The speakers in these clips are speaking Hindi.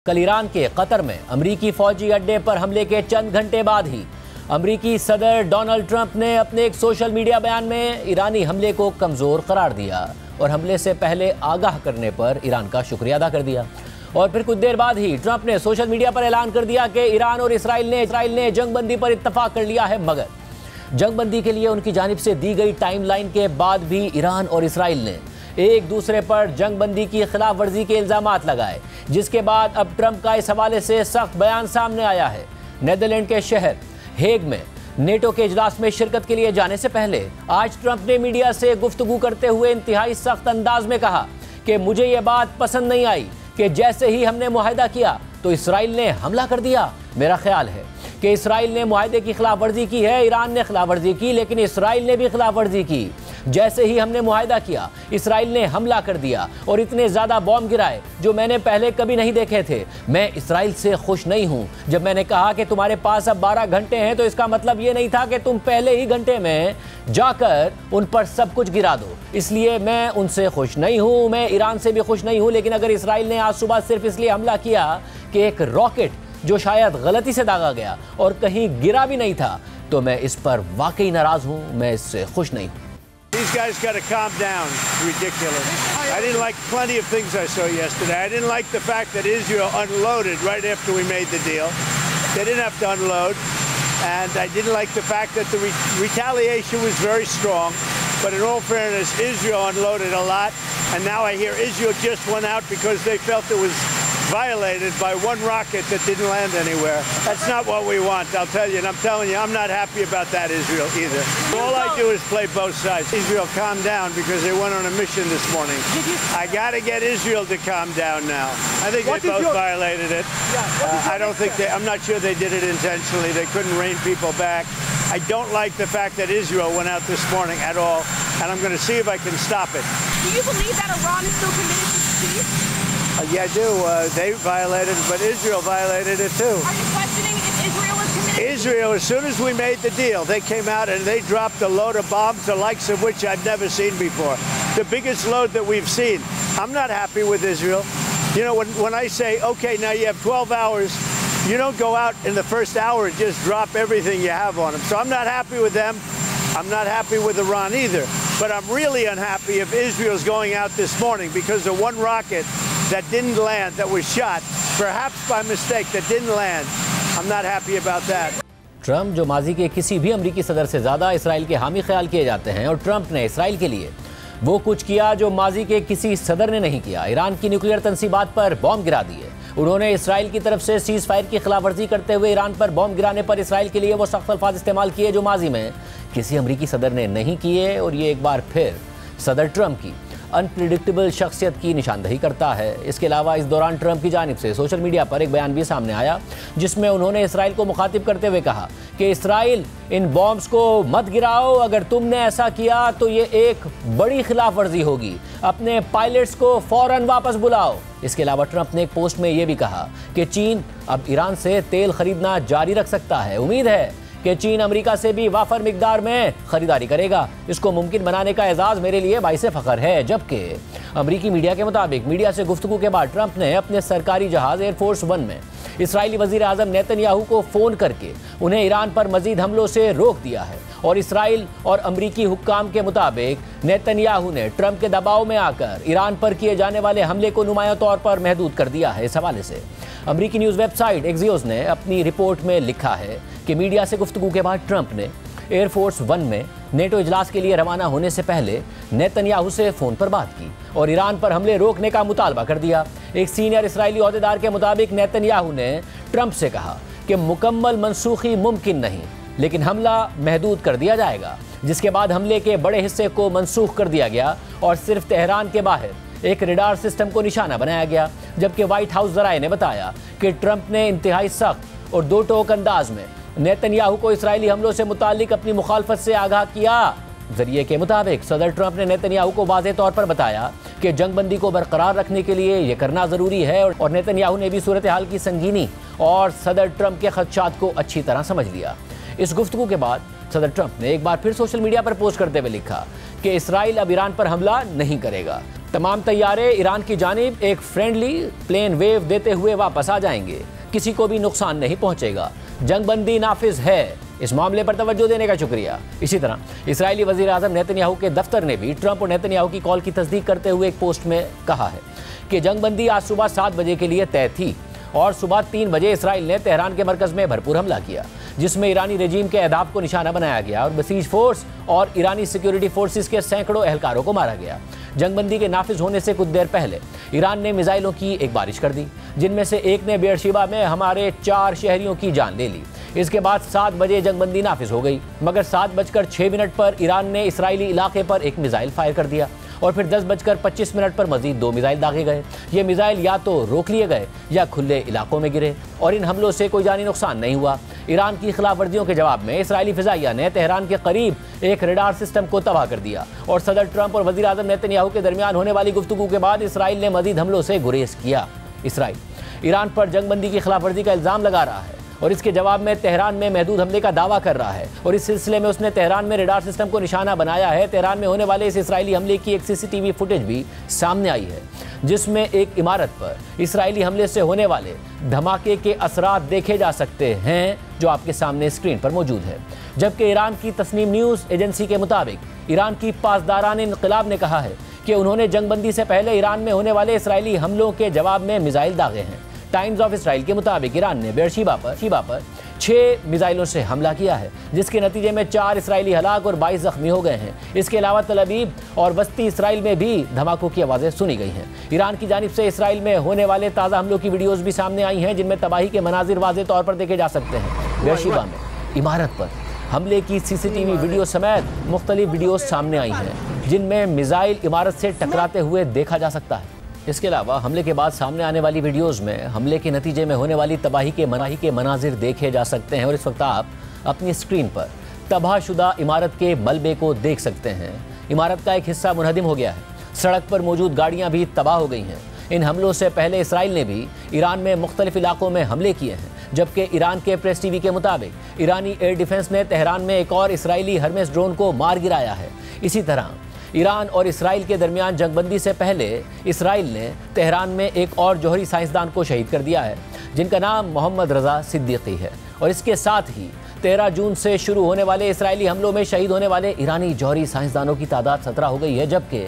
कल ईरान के कतर में अमरीकी फौजी अड्डे पर हमले के चंद घंटे बाद ही अमरीकी सदर डोनाल्ड ट्रंप ने अपने एक सोशल मीडिया बयान में ईरानी हमले को कमज़ोर करार दिया और हमले से पहले आगाह करने पर ईरान का शुक्रिया अदा कर दिया। और फिर कुछ देर बाद ही ट्रंप ने सोशल मीडिया पर ऐलान कर दिया कि ईरान और इसराइल ने जंगबंदी पर इत्तफाक कर लिया है, मगर जंगबंदी के लिए उनकी जानिब से दी गई टाइमलाइन के बाद भी ईरान और इसराइल ने एक दूसरे पर जंगबंदी की खिलाफ वर्जी के इल्जामात लगाए, जिसके बाद अब ट्रंप का इस हवाले से सख्त बयान सामने आया है। नीदरलैंड के शहर हेग में नेटो के इजलास में शिरकत के लिए जाने से पहले आज ट्रंप ने मीडिया से गुफ्तगू करते हुए इंतहाई सख्त अंदाज में कहा कि मुझे ये बात पसंद नहीं आई कि जैसे ही हमने मुआहदा किया तो इसराइल ने हमला कर दिया। मेरा ख्याल है कि इसराइल ने मुआहदे की खिलाफ वर्जी की है, ईरान ने खिलाफ वर्जी की, लेकिन इसराइल ने भी खिलाफ वर्जी की। जैसे ही हमने मुआहदा किया इसराइल ने हमला कर दिया और इतने ज़्यादा बॉम्ब गिराए जो मैंने पहले कभी नहीं देखे थे। मैं इसराइल से खुश नहीं हूँ। जब मैंने कहा कि तुम्हारे पास अब 12 घंटे हैं तो इसका मतलब ये नहीं था कि तुम पहले ही घंटे में जाकर उन पर सब कुछ गिरा दो। इसलिए मैं उनसे खुश नहीं हूँ, मैं ईरान से भी खुश नहीं हूँ। लेकिन अगर इसराइल ने आज सुबह सिर्फ इसलिए हमला किया कि एक रॉकेट जो शायद गलती से दागा गया और कहीं गिरा भी नहीं था, तो मैं इस पर वाकई नाराज़ हूँ, मैं इससे खुश नहीं। These guys got to calm down. It's ridiculous. I didn't like plenty of things I saw yesterday. I didn't like the fact that Israel unloaded right after we made the deal. They didn't have to unload. And I didn't like the fact that the retaliation was very strong. But in all fairness, Israel unloaded a lot. And now I hear Israel just went out because they felt it was violated by one rocket that didn't land anywhere. That's not what we want, I'll tell you. And I'm telling you, I'm not happy about that, Israel, either. All I do is play both sides. Israel, calm down, because they went on a mission this morning. I got to get Israel to calm down now. I think they both violated it. I don't think I'm not sure they did it intentionally. They couldn't rein people back. I don't like the fact that Israel went out this morning at all, and I'm going to see if I can stop it. Do you believe that Iran is still committed to peace? Yeah, I do. They violated it, but Israel violated it too. Are you questioning if Israel is committed? Israel, as soon as we made the deal, they came out and they dropped a load of bombs, the likes of which I've never seen before. The biggest load that we've seen. I'm not happy with Israel. You know, when I say, okay, now you have 12 hours, you don't go out in the first hour and just drop everything you have on them. So I'm not happy with them. I'm not happy with Iran either. But I'm really unhappy if Israel's going out this morning because of one rocket that didn't land, that was shot, perhaps by mistake, that didn't land. I'm not happy about that. Trump जो माजी के किसी भी अमरीकी सदर से ज़्यादा इसराइल के हामी ख्याल किए जाते हैं, और ट्रंप ने इसराइल के लिए वो कुछ किया जो माजी के किसी सदर ने नहीं किया। ईरान की न्यूक्लियर तंसीबात पर बॉम्ब गिरा दिए। उन्होंने इसराइल की तरफ से सीज़ फायर की खिलाफवर्जी करते हुए ईरान पर बॉम्ब गिराने पर इसराइल के लिए वो सख्त अल्फाज इस्तेमाल किए जो माजी में किसी अमरीकी सदर ने नहीं किए। और ये एक बार फिर सदर ट्रंप की अनप्रिडिक्टेबल शख्सियत की निशानदही करता है। इसके अलावा इस दौरान ट्रंप की जानिब से सोशल मीडिया पर एक बयान भी सामने आया, जिसमें उन्होंने इसराइल को मुखातिब करते हुए कहा कि इसराइल, इन बॉम्ब्स को मत गिराओ, अगर तुमने ऐसा किया तो ये एक बड़ी खिलाफ वर्जी होगी, अपने पायलट्स को फौरन वापस बुलाओ। इसके अलावा ट्रंप ने एक पोस्ट में यह भी कहा कि चीन अब ईरान से तेल खरीदना जारी रख सकता है। उम्मीद है कि चीन अमेरिका से भी वाफर मिकदार में खरीदारी करेगा। इसको मुमकिन बनाने का एजाज़ मेरे लिए बाइसे फ़ख्र है। जबकि अमरीकी मीडिया के मुताबिक मीडिया से गुफ्तगू के बाद ट्रंप ने अपने सरकारी जहाज़ एयरफोर्स वन में इसराइली वज़ीर आज़म नेतन्याहू को फ़ोन करके उन्हें ईरान पर मज़ीद हमलों से रोक दिया है। और इसराइल और अमरीकी हुक्काम के मुताबिक नेतन्याहू ने ट्रंप के दबाव में आकर ईरान पर किए जाने वाले हमले को नुमायां तौर पर महदूद कर दिया है। इस हवाले से अमरीकी न्यूज़ वेबसाइट एक्सियोस ने अपनी रिपोर्ट में लिखा है कि मीडिया से गुफ्तगू के बाद ट्रंप ने एयरफोर्स वन में नेटो इजलास के लिए रवाना होने से पहले नेतन्याहू से फ़ोन पर बात की और ईरान पर हमले रोकने का मुतालबा कर दिया। एक सीनियर इसराइली ओहदेदार के मुताबिक नेतन्याहू ने ट्रंप से कहा कि मुकम्मल मनसूखी मुमकिन नहीं, लेकिन हमला महदूद कर दिया जाएगा, जिसके बाद हमले के बड़े हिस्से को मनसूख कर दिया गया और सिर्फ तेहरान के बाहर एक रडार सिस्टम को निशाना बनाया गया। जबकि व्हाइट हाउस ज़राए ने बताया कि ट्रंप ने इंतहाई सख्त और दो टोक अंदाज में नेतन्याहू को इसराइली हमलों से मुताल्लिक अपनी मुखालफत से आगाह किया। जरिए के मुताबिक सदर ट्रंप ने नेतन्याहू को वाज़ेह तौर पर बताया कि जंगबंदी को बरकरार रखने के लिए ये करना ज़रूरी है, और नेतन्याहू ने भी सूरत हाल की संगीनी और सदर ट्रंप के खदशात को अच्छी तरह समझ लिया। इस गुफ्तगू के बाद सदर ट्रंप ने एक बार फिर सोशल मीडिया पर पोस्ट करते हुए लिखा कि इसराइल अब ईरान पर हमला नहीं करेगा। तमाम तैयारे ईरान की जानिब एक फ्रेंडली प्लेन वेव देते हुए वापस आ जाएंगे, किसी को भी नुकसान नहीं पहुंचेगा, जंगबंदी नाफिज है, इस मामले पर तवज्जो देने का शुक्रिया। इसी तरह इस्राएली वज़ीर आज़म नेतन्याहू के दफ्तर ने भी ट्रंप और नेतन्याहू की कॉल की तस्दीक करते हुए एक पोस्ट में कहा है कि जंगबंदी आज सुबह 7 बजे के लिए तय थी और सुबह 3 बजे इसराइल ने तेहरान के मरकज़ में भरपूर हमला किया, जिसमें ईरानी रेजीम के अहदाफ को निशाना बनाया गया और बसीज फोर्स और ईरानी सिक्योरिटी फोर्सेस के सैकड़ों एहलकारों को मारा गया। जंगबंदी के नाफिज होने से कुछ देर पहले ईरान ने मिसाइलों की एक बारिश कर दी, जिनमें से एक ने बेरशिबा में हमारे 4 शहरियों की जान ले ली। इसके बाद 7 बजे जंगबंदी नाफिज हो गई, मगर 7:06 पर ईरान ने इसराइली इलाके पर एक मिसाइल फायर कर दिया और फिर 10:25 पर मजीद 2 मिसाइल दागे गए। ये मिसाइल या तो रोक लिए गए या खुले इलाकों में गिरे और इन हमलों से कोई जानी नुकसान नहीं हुआ। ईरान की खिलाफ वर्जियों के जवाब में इसराइली फिजाइया ने तेहरान के करीब एक रडार सिस्टम को तबाह कर दिया और सदर ट्रंप और वज़ीर आज़म नेतन्याहू के दरमियान होने वाली गुफ्तगू के बाद इसराइल ने मजीद हमलों से गुरेज किया। इसराइल ईरान पर जंगबंदी की खिलाफ वर्जी का इल्ज़ाम लगा रहा है और इसके जवाब में तेहरान में महदूद हमले का दावा कर रहा है और इस सिलसिले में उसने तेहरान में रडार सिस्टम को निशाना बनाया है। तेहरान में होने वाले इस इसराइली हमले की एक CCTV फुटेज भी सामने आई है, जिसमें एक इमारत पर इसराइली हमले से होने वाले धमाके के असरात देखे जा सकते हैं, जो आपके सामने स्क्रीन पर मौजूद है। जबकि ईरान की तस्नीम न्यूज़ एजेंसी के मुताबिक ईरान की पासदारान इनकलाब ने कहा है कि उन्होंने जंगबंदी से पहले ईरान में होने वाले इसराइली हमलों के जवाब में मिसाइल दागे हैं। टाइम्स ऑफ इसराइल के मुताबिक ईरान ने बेरशिबा पर 6 मिसाइलों से हमला किया है, जिसके नतीजे में 4 इसराइली हलाक और 22 जख्मी हो गए हैं। इसके अलावा तल अवीव और वस्ती इसराइल में भी धमाकों की आवाज़ें सुनी गई हैं। ईरान की जानिब से इसराइल में होने वाले ताज़ा हमलों की वीडियोज़ भी सामने आई हैं, जिनमें तबाही के मनाजिर वाज़ेह तौर पर देखे जा सकते हैं। बेरशिबा में इमारत पर हमले की CCTV वीडियो समेत मुख्तलिफ वीडियोज़ सामने आई हैं, जिनमें मिसाइल इमारत से टकराते हुए देखा जा सकता है। इसके अलावा हमले के बाद सामने आने वाली वीडियोज़ में हमले के नतीजे में होने वाली तबाही के मनाजिर देखे जा सकते हैं और इस वक्त आप अपनी स्क्रीन पर तबाहशुदा इमारत के मलबे को देख सकते हैं। इमारत का एक हिस्सा मुनहदिम हो गया है, सड़क पर मौजूद गाड़ियाँ भी तबाह हो गई हैं। इन हमलों से पहले इसराइल ने भी ईरान में मुख्तलिफ इलाकों में हमले किए हैं, जबकि ईरान के प्रेस TV के मुताबिक ईरानी एयर डिफेंस ने तेहरान में एक और इसराइली हर्मेस ड्रोन को मार गिराया है। इसी तरह ईरान और इसराइल के दरमियान जंगबंदी से पहले इसराइल ने तेहरान में एक और जौहरी साइंसदान को शहीद कर दिया है, जिनका नाम मोहम्मद रज़ा सिद्दीकी है। और इसके साथ ही 13 जून से शुरू होने वाले इसराइली हमलों में शहीद होने वाले ईरानी जौहरी साइंसदानों की तादाद 17 हो गई है। जबकि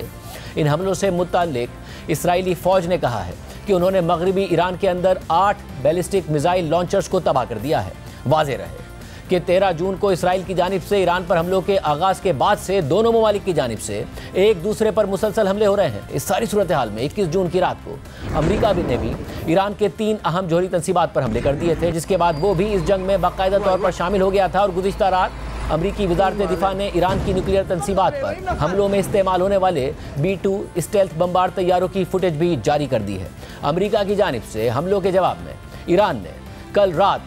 इन हमलों से मुताल्लिक इसराइली फ़ौज ने कहा है कि उन्होंने मगरबी ईरान के अंदर 8 बैलिस्टिक मिसाइल लॉन्चर्स को तबाह कर दिया है। वाज़ेह रहे कि 13 जून को इसराइल की जानिब से ईरान पर हमलों के आगाज़ के बाद से दोनों ममालिक की जानिब से एक दूसरे पर मुसलसल हमले हो रहे हैं। इस सारी सूरत हाल में 21 जून की रात को अमेरिका ने भी ईरान के 3 अहम जौहरी तंसीबात पर हमले कर दिए थे, जिसके बाद वो भी इस जंग में बाकायदा तौर पर शामिल हो गया था। और गुज़िश्ता रात अमरीकी वज़ारत दिफा ने ईरान की न्यूक्लियर तंसीबात पर हमलों में इस्तेमाल होने वाले B-2 स्टेल्थ बम्बार तैयारों की फुटेज भी जारी कर दी है। अमेरिका की जानिब से हमलों के जवाब में ईरान ने कल रात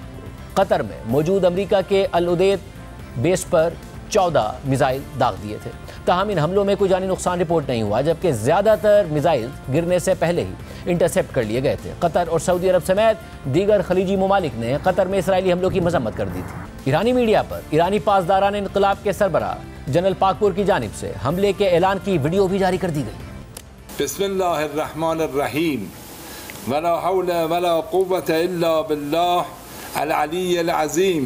कतर में मौजूद अमेरिका के अल उदेद बेस पर 14 मिसाइल दाग दिए थे। ताहम इन हमलों में कोई जानी नुकसान रिपोर्ट नहीं हुआ, जबकि ज़्यादातर मिसाइल गिरने से पहले ही इंटरसेप्ट कर लिए गए थे। कतर और सऊदी अरब समेत दीगर खलीजी ममालिक ने कतर में इसराइली हमलों की मजम्मत कर दी थी। ईरानी मीडिया पर ईरानी पासदारान इनकलाब के सरबराह जनरल पाकपुर की जानिब से हमले के ऐलान की वीडियो भी जारी कर दी गई। बिस्मिल्लाहिर्रहमानिर्रहीम वला हौला वला कुव्वता इल्ला बिल्लाह अल-अली अल-अज़ीम।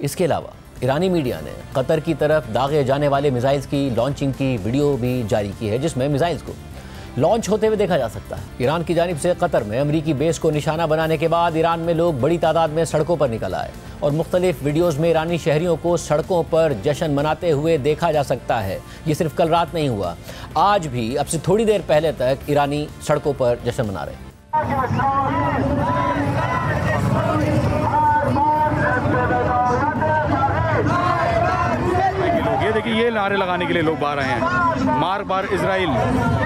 इसके अलावा ईरानी मीडिया ने कतर की तरफ दागे जाने वाले मिसाइल्स की लॉन्चिंग की वीडियो भी जारी की है, जिसमें मिसाइल्स को लॉन्च होते हुए देखा जा सकता है। ईरान की जानिब से कतर में अमरीकी बेस को निशाना बनाने के बाद ईरान में लोग बड़ी तादाद में सड़कों पर निकल आए और मुख्तलिफ वीडियोज़ में ईरानी शहरियों को सड़कों पर जश्न मनाते हुए देखा जा सकता है। ये सिर्फ कल रात नहीं हुआ, आज भी अब से थोड़ी देर पहले तक ईरानी सड़कों पर जश्न मना रहे हैं। ये देखिए, ये नारे लगाने के लिए लोग बाहर आए हैं, मार बार इजराइल,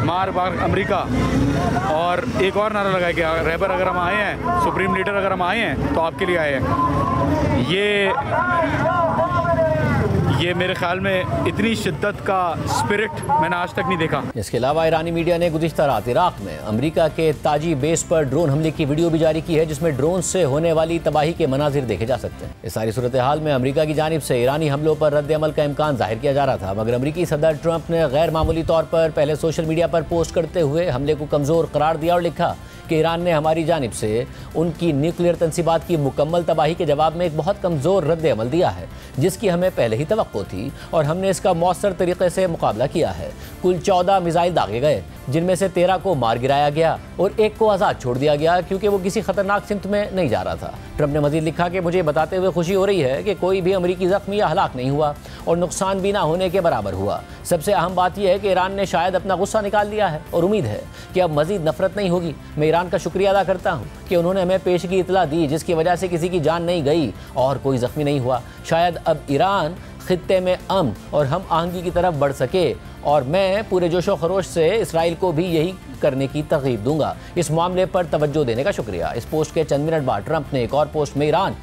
मार बार अमेरिका। और एक और नारा लगाया गया, रहबर अगर हम आए हैं, सुप्रीम लीडर अगर हम आए हैं तो आपके लिए आए हैं। ये मेरे ख्याल में इतनी शिद्दत का स्पिरिट मैंने आज तक नहीं देखा। इसके अलावा ईरानी मीडिया ने गुज़िश्ता रात इराक में अमेरिका के ताजी बेस पर ड्रोन हमले की वीडियो भी जारी की है, जिसमें ड्रोन से होने वाली तबाही के मनाजिर देखे जा सकते हैं। इस सारी सूरत हाल में अमेरिका की जानिब से ईरानी हमलों पर रद्द अमल का इम्कान जाहिर किया जा रहा था, मगर अमेरिकी सदर ट्रंप ने गैर मामूली तौर पर पहले सोशल मीडिया पर पोस्ट करते हुए हमले को कमज़ोर करार दिया और लिखा कि ईरान ने हमारी जानिब से उनकी न्यूक्लियर तंसीबात की मुकम्मल तबाही के जवाब में एक बहुत कमज़ोर रद्द अमल दिया है, जिसकी हमें पहले ही तवक्को थी और हमने इसका मौसर तरीके से मुकाबला किया है। कुल 14 मिसाइल दागे गए, जिनमें से 13 को मार गिराया गया और एक को आज़ाद छोड़ दिया गया क्योंकि वो किसी खतरनाक सिमत में नहीं जा रहा था। ट्रंप ने मजीद लिखा कि मुझे बताते हुए खुशी हो रही है कि कोई भी अमरीकी ज़ख्मी या हलाक नहीं हुआ और नुकसान भी ना होने के बराबर हुआ। सबसे अहम बात यह है कि ईरान ने शायद अपना गुस्सा निकाल लिया है और उम्मीद है कि अब मजीद नफरत नहीं होगी। मैं ईरान का शुक्रिया अदा करता हूँ कि उन्होंने हमें पेशगी इतला दी, जिसकी वजह से किसी की जान नहीं गई और कोई ज़ख्मी नहीं हुआ। शायद अब ईरान खित्ते में अमन और हम आहंगी की तरफ बढ़ सके और मैं पूरे जोशो खरोश से इसराइल को भी यही करने की तरगीब दूंगा। इस मामले पर तवज्जो देने का शुक्रिया। इस पोस्ट के चंद मिनट बाद ट्रंप ने एक और पोस्ट में ईरान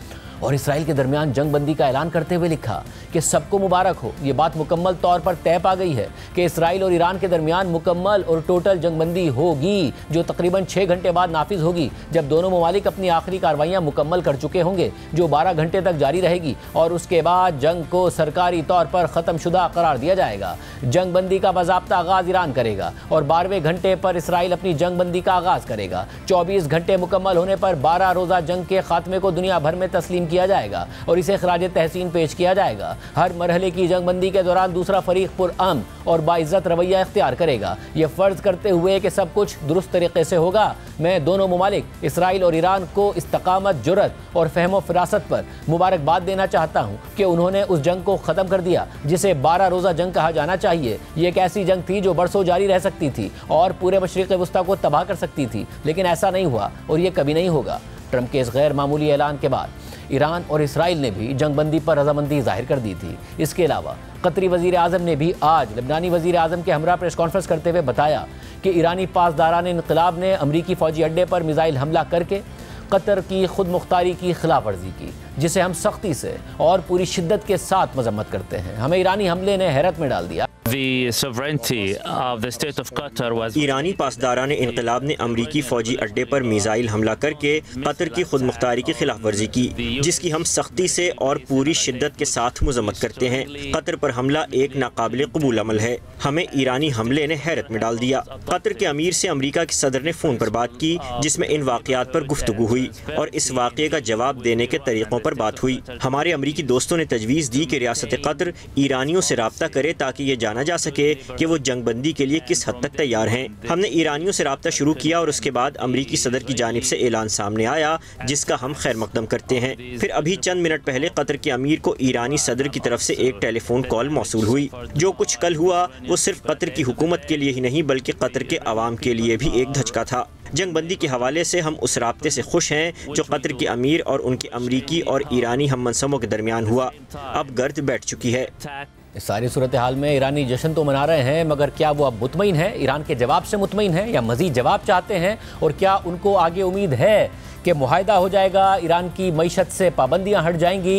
और इसराइल के दरमियान जंगबंदी का ऐलान करते हुए लिखा कि सबको मुबारक हो। ये बात मुकम्मल तौर पर तय पा गई है कि इसराइल और ईरान के दरमियान मुकम्मल और टोटल जंगबंदी होगी, जो तकरीबन 6 घंटे बाद नाफिज होगी, जब दोनों ममालिक अपनी आखिरी कार्रवाइयाँ मुकम्मल कर चुके होंगे, जो 12 घंटे तक जारी रहेगी और उसके बाद जंग को सरकारी तौर पर ख़त्मशुदा करार दिया जाएगा। जंगबंदी का बाज़ाब्ता आगाज़ ईरान करेगा और 12वें घंटे पर इसराइल अपनी जंगबंदी का आगाज़ करेगा। 24 घंटे मुकम्मल होने पर 12 रोज़ा जंग के खात्मे को दुनिया भर में तस्लीम किया जाएगा और इसे खराज तहसीन पेश किया जाएगा। हर मरहले की जंगबंदी के दौरान दूसरा फरीक पुरअमन और बाइज्जत रवैया इख्तियार करेगा, ये फ़र्ज़ करते हुए कि सब कुछ दुरुस्त तरीके से होगा। मैं दोनों ममालिक इसराइल और ईरान को इस्तकामत, जुर्रत और फहम फ़िरासत पर मुबारकबाद देना चाहता हूँ कि उन्होंने उस जंग को ख़त्म कर दिया जिसे 12 रोज़ा जंग कहा जाना चाहिए। ये एक ऐसी जंग थी जो बरसों जारी रह सकती थी और पूरे मशरिक़ वस्ता को तबाह कर सकती थी, लेकिन ऐसा नहीं हुआ और ये कभी नहीं होगा। ट्रंप के इस गैर मामूली ऐलान के बाद ईरान और इसराइल ने भी जंगबंदी पर रजामंदी जाहिर कर दी थी। इसके अलावा कतरी वज़ीर आज़म ने भी आज लबनानी वज़ीर आज़म के हमरा प्रेस कॉन्फ्रेंस करते हुए बताया कि ईरानी पासदारान इनक़िलाब ने अमरीकी फ़ौजी अड्डे पर मिसाइल हमला करके कतर की खुद मुख्तारी की खिलाफ वर्जी की, जिसे हम सख्ती से और पूरी शिद्दत के साथ मजम्मत करते हैं। हमें ईरानी हमले ने हैरत में डाल दिया। ईरानी पासदारान इनक़िलाब ने अमरीकी फ़ौजी अड्डे पर मिसाइल हमला करके कतर की खुद मुख्तारी की खिलाफ वर्जी की, जिसकी हम सख्ती से और पूरी शिद्दत के साथ मजम्मत करते हैं। कतर पर हमला एक नाकाबिल कबूल अमल है। हमें ईरानी हमले ने हैरत में डाल दिया। कतर के अमीर से अमरीका के सदर ने फ़ोन पर बात की, जिसमें इन वाक़यात पर गुफ्तगू हुई और इस वाक़े का जवाब देने के तरीक़ों पर बात हुई। हमारे अमरीकी दोस्तों ने तजवीज़ दी कि रियासत कतर ईरानियों से राब्ता करे ताकि ये जाना जा सके कि वो जंगबंदी के लिए किस हद तक तैयार हैं। हमने ईरानियों से राब्ता शुरू किया और उसके बाद अमरीकी सदर की जानिब से ऐलान सामने आया, जिसका हम खैर मकदम करते हैं। फिर अभी चंद मिनट पहले कतर के अमीर को ईरानी सदर की तरफ से एक टेलीफोन कॉल मौसूल हुई। जो कुछ कल हुआ वो सिर्फ कतर की हुकूमत के लिए ही नहीं बल्कि कतर के अवाम के लिए भी एक धचका था। जंगबंदी के हवाले से हम उस राब्ते से खुश हैं जो कतर के अमीर और उनके अमरीकी और ईरानी हम मनसबों के दरमियान हुआ। अब गर्द बैठ चुकी है। इस सारी सूरत हाल में ईरानी जश्न तो मना रहे हैं, मगर क्या वो अब मुतमईन है, ईरान के जवाब से मुतमईन है या मज़ीद जवाब चाहते हैं? और क्या उनको आगे उम्मीद है कि मुआहदा हो जाएगा, ईरान की मईशत से पाबंदियाँ हट जाएंगी